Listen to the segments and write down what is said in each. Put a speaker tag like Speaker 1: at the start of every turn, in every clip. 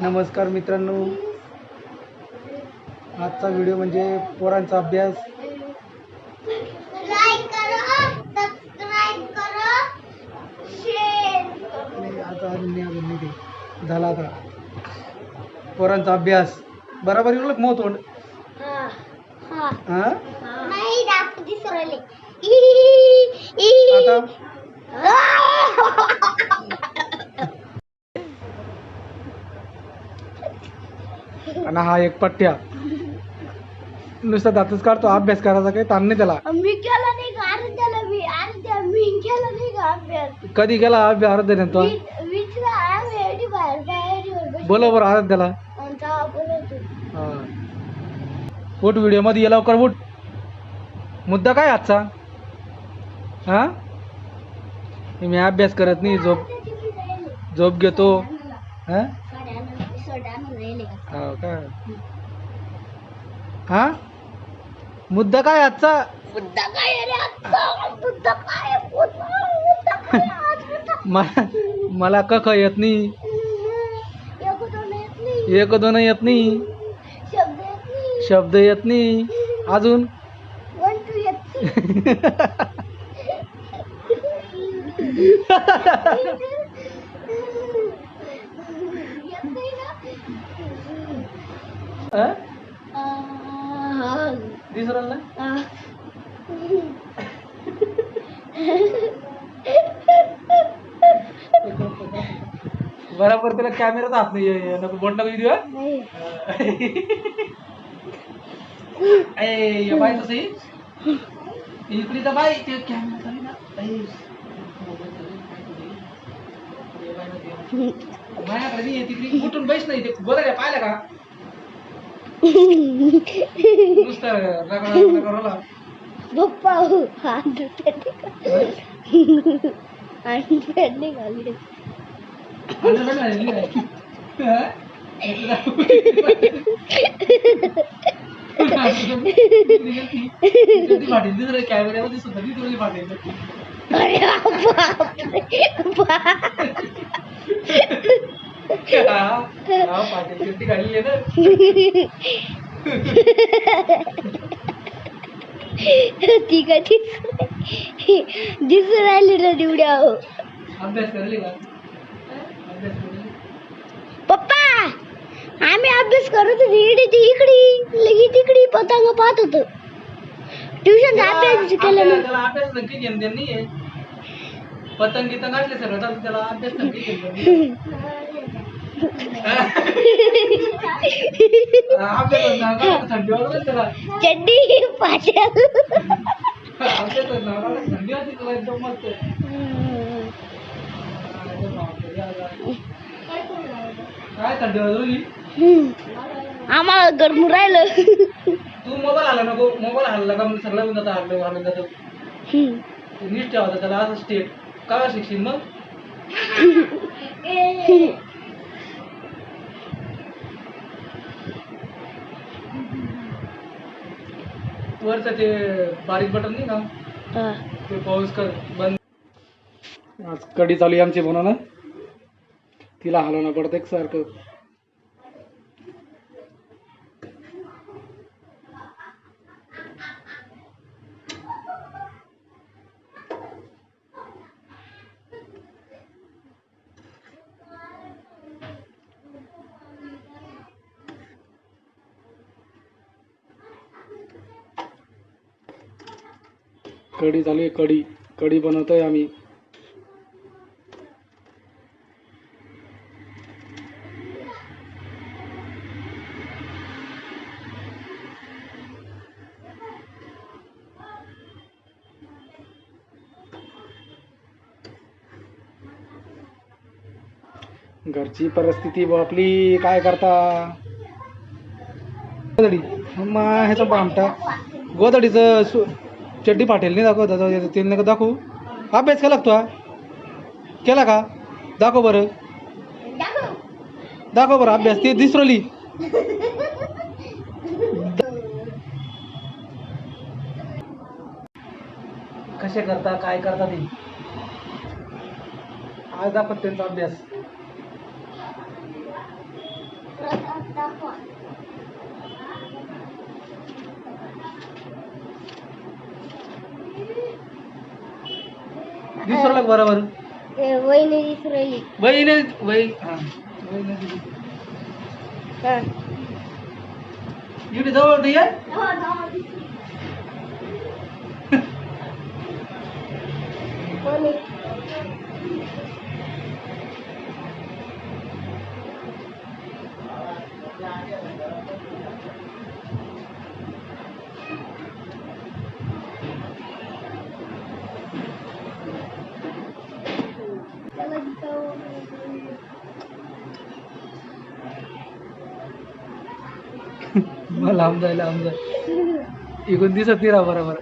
Speaker 1: नमस्कार मित्रांनो, आजचा व्हिडिओ म्हणजे पोरांचा अभ्यास.
Speaker 2: लाईक करा, सबस्क्राइब करा, शेअर
Speaker 1: नाही झाला आता. पोरांचा अभ्यास बरोबर येऊ मग तोंड
Speaker 2: नाही दाखव दिसरले
Speaker 1: आता आणि हा एक पट्ट्या नुसता दातच काढतो. अभ्यास करायचा काही ताण नाही त्याला.
Speaker 2: मी केला नाही का अर्ध्याला मी केला नाही का अभ्यास
Speaker 1: कधी गेला अभ्यास अर्ध्या तो
Speaker 2: विचरा आम्ही बाहेर
Speaker 1: बोला बरं अर्ध्याला. उठ व्हिडिओ मध्ये ये लवकर उठ. मुद्दा काय आजचा? हा मी अभ्यास करत नाही, झोप घेतो. हा का हा मुद्दा काय आजचा?
Speaker 2: मुद्दा काय रे आजचा? मुद्दा काय? मुद्दा काय?
Speaker 1: मला कख येत नाही, एक दोन येत नाही, शब्द येत नाही, अजून
Speaker 2: 1 2 येत
Speaker 1: दिसलं ना बरोबर. त्याला कॅमेराचा हात नाही, नको बोट नको देऊ. ए बाय तसं इकडे तर बाय ते कॅमेरा चालू ना. माझ्याकडे नाही तिकडे कुठून बैस नाही ते बोलायला पाहिलं का नुसतं रगडा
Speaker 2: पप्पा निघाली
Speaker 1: कॅमेऱ्यामध्ये सुद्धा ती तुला पाठवली. पाटील काढली आहे ना.
Speaker 2: ती कधी दिसून राहिली ना निवड्या.
Speaker 1: अभ्यास करली का? अभ्यास करली
Speaker 2: पप्पा आम्ही अभ्यास करत होतो. इकडे लगी तिकडे पतंग पाहत होतो. ट्युशनचा अभ्यास केला नाही.
Speaker 1: त्याला अभ्यास नक्की घेऊन दे नाही. पतंग गीतंग असले सगळं चालतं, त्याला अभ्यास नक्की घेऊन अभ्यास थंडी वाजत त्याला.
Speaker 2: चड्डी पाचल
Speaker 1: अभ्यास थंडी वाजते तुला एकदम मस्त. काय थंडी वाजवली?
Speaker 2: आम्हाला गरम राहिलं.
Speaker 1: तू मोबाईल हल्ला नको. मोबाईल हल्ला का मग सगळं जातं हल्लं जातं. नीट ठेवायचं त्याला असं स्टेट. काय शिकशील मग? वरचं ते बारीक बटन नाही का ते पाऊस कर बंद. आज कडी चालू आहे आमची म्हणून तिला हलवणं पडतं एक सारखं. कढी चालू आहे. कढी बनवतोय आम्ही. घरची परिस्थिती आपली काय करता. ह्याचा बामटा गोदडीचं चड्डी फाटेल नाही दाखव. ते नका दाखवू. अभ्यास केला लागतो. केला का? दाखव बरं. दाखव बरं अभ्यास. ते दिसरली कसे करता काय करता ते आज दाखवत त्यांचा अभ्यास. दिसू लाग बरोबर
Speaker 2: वहिनी दिसू राहिली.
Speaker 1: वहिने वहिने इकडे जवळ होती आहे.
Speaker 2: कोणी
Speaker 1: मला लांब जायला लांब जाय. इकडून दिसत नाही राहा बरोबर.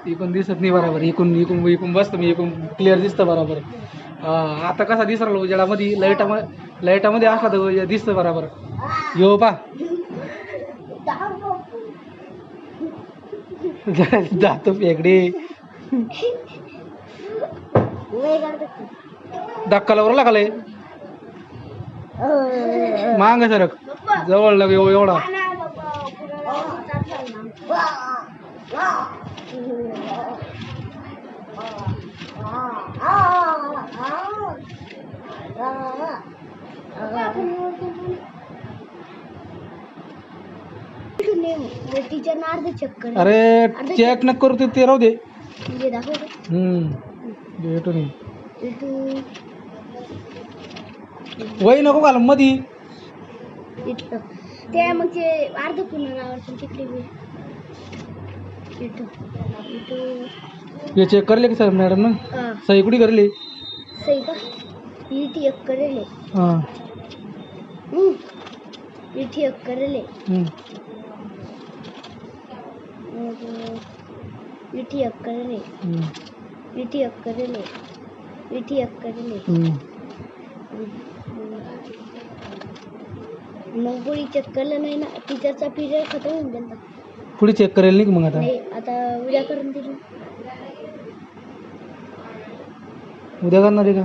Speaker 1: इकडून दिसत नाही बरोबर. इकडून इकडून इकडून बसतो मी. इकडून क्लिअर दिसतं बरोबर. आता कसा दिसला उजेडामध्ये लाईटामध्ये असला तर दिसतं बरोबर. यो पा जातो फेकडे धक्का लावला लागलाय. मांग सरक जवळ लाग एवढा.
Speaker 2: टीचर अर्ध चक्कर.
Speaker 1: अरे चेक नको करू ते राहू दे.
Speaker 2: दाखव.
Speaker 1: भेटू नाही वही नको घाल मधी.
Speaker 2: इथं ते मग ते अर्ध पूर्ण आवडतं तिकडे बी.
Speaker 1: हे चेक करले की सर मॅडम ना सही कुठे करली.
Speaker 2: सही का इथे एक करेले. इथे एक करेले. इथे एक करेले. इथे एक करेले. इथे एक करेले. मग पुढे चेक करलं नाही ना. टीचरचा पिरियड खतम होऊन गेला.
Speaker 1: पुढे चेक करेल नाही मग आता.
Speaker 2: नाही आता उद्या करून दिली.
Speaker 1: उद्या करणार आहे का.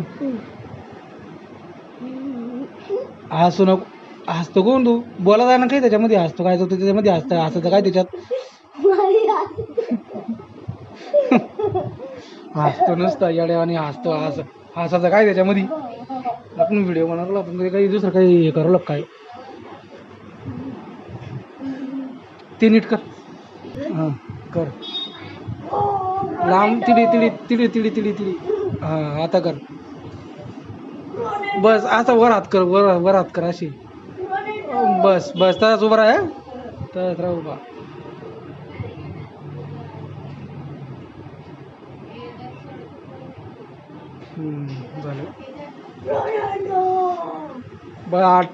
Speaker 1: हसू नको. हसतो कोण तू. बोला जाय ना काही त्याच्यामध्ये. हसतो काय होतं त्याच्यामध्ये. हसायचं काय त्याच्यात. हसतो नसता येड्या आणि हसतो. हसायचं काय त्याच्यामध्ये. आपण व्हिडिओ बनवला आपण काही दुसरं काही हे करू लाग काय. ते नीट कर. कर लांब तिडी तिडी तिडी तिडी तिडी तिडी. आता कर. बस असा वर हात कर. वर हात कर अशी. बस बस तसाच उभा राहा. तसाच राहा उभा. झालं बरं. 8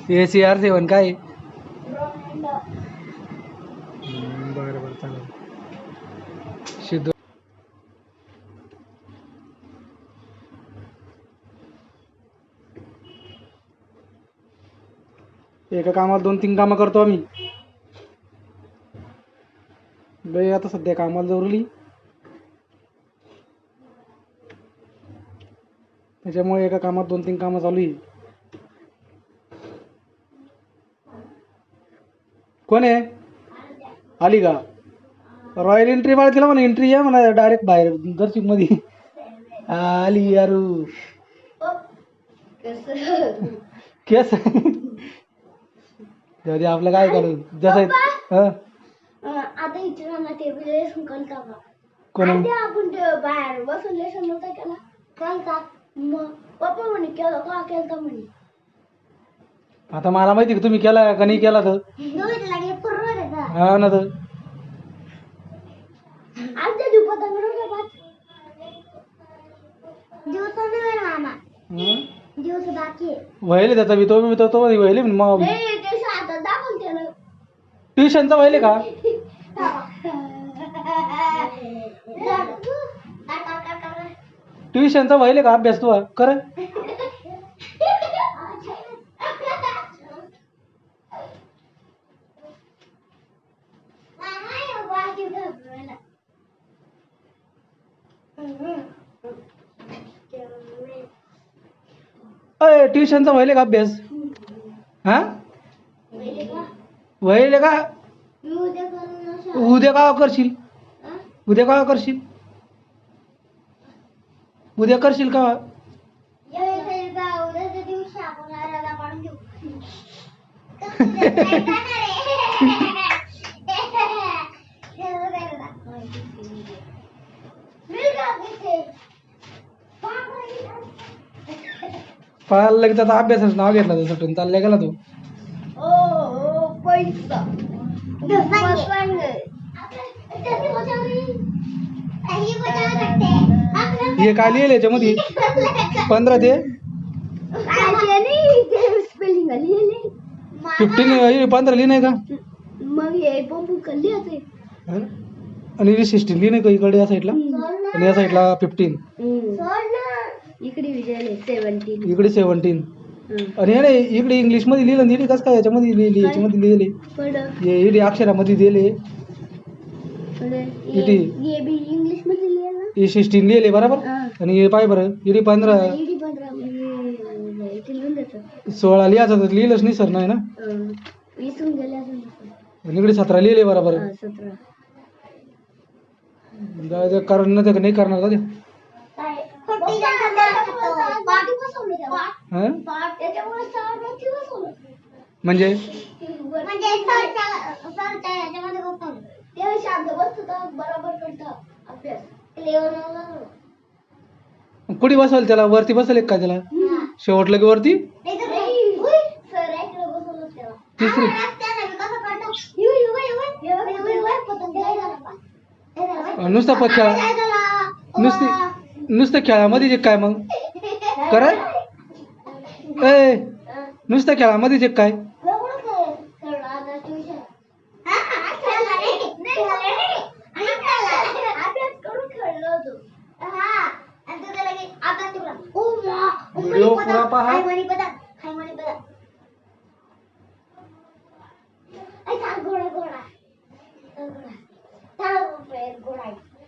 Speaker 1: CR7 काय. बरं बरं चालेल. सिद्धू एका कामाला 2-3 कामं करतो आम्ही. बाई आता सध्या कामाला जरुरी त्याच्यामुळे एका कामात 2-3 कामं चालू आहे. कोण आहे. आली का. रॉयल एंट्री मला तिला म्हणा एंट्री आहे म्हणा डायरेक्ट बाहेर दर्शिक मध्ये. आली यारू केस. जाऊ आपलं काय करू जसं.
Speaker 2: आता इच्छा टेबल लेसन कळता का.
Speaker 1: कोण
Speaker 2: आपण बाहेर बसून लेसन नव्हता केला. कळता मग पप्पा म्हणे केलं का केलता म्हणे.
Speaker 1: आता मला माहिती का तुम्ही केला का नाही केला तर. हा ना तर
Speaker 2: आमच्या दिवसात दिवस बाकी
Speaker 1: व्हायले त्याचा बी तो व्हायले मग ट्युशनचा व्हायले का. ट्युशनचा व्हायले का अभ्यास तू कर. अय ट्युशनचा व्हायले का अभ्यास? हा व्हायले का? उद्या का करशील? उद्या का करशील? उद्या करशील का? पळायला लगेच आता अभ्यासाचं नाव घेतलं तर सुटून चालल्या गेला तू. हे काय लिहिले याच्यामध्ये? 15 ते 15 15 लिहिणे का?
Speaker 2: मग हे बंबू कल्ली असे
Speaker 1: आणि 16 लिहिणे का इकडे या साईडला? आणि या साईडला 15.
Speaker 2: इकडे 17.
Speaker 1: इकडे 17. आणि हे नाही इकडे इंग्लिश मध्ये लिहिलं नीट कसं काय याच्यामध्ये लिहिली? याच्यामध्ये लिहिले हे इकडे अक्षरामध्ये दिले. इथे
Speaker 2: ये भी इंग्लिश मध्ये लिहिलं ना?
Speaker 1: हे 16 लिहिले बरोबर. आणि हे पाय बरं इकडे 15 16 लिहायचं तर लिहिलंच नाही सर नाही ना.
Speaker 2: विसरून गेले असेल.
Speaker 1: आणि इकडे 17 लिहिले बरोबर.
Speaker 2: 17
Speaker 1: कारण नाही करणार का ते? म्हणजे कुठे बसवल त्याला? वरती बसवल का त्याला? शेवटलं की वरती? तिसरी नुसता खेळा नुसतं खेळामध्ये जे काय मग करा? ए नुसतं खेळामध्ये जे काय? व्हिडिओ पुरा पहा.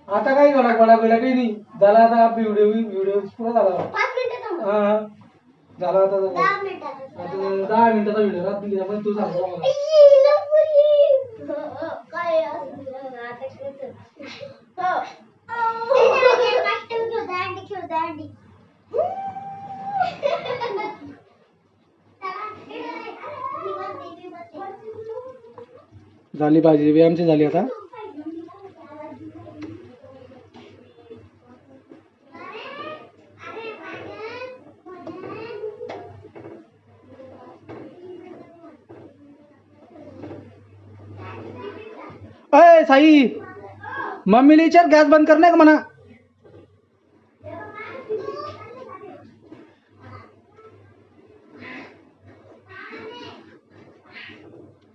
Speaker 1: आता काय गोळा गोळा गोळा काही नाही झाला. आता व्हिडिओ पुरा झाला. हा झाला आता 10 मिनिटाचा व्हिडिओ राहते त्यामुळे तू सांग झाली भाजी बी आमची झाली आता. अय साई मम्मीला विचार गॅस बंद करणार का म्हणा.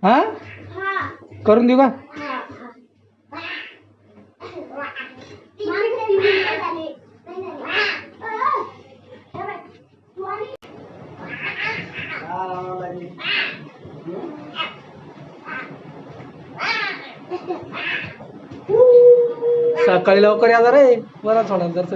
Speaker 1: हा करून देऊ का? सकाळी लवकर या रे बरा थोडा जर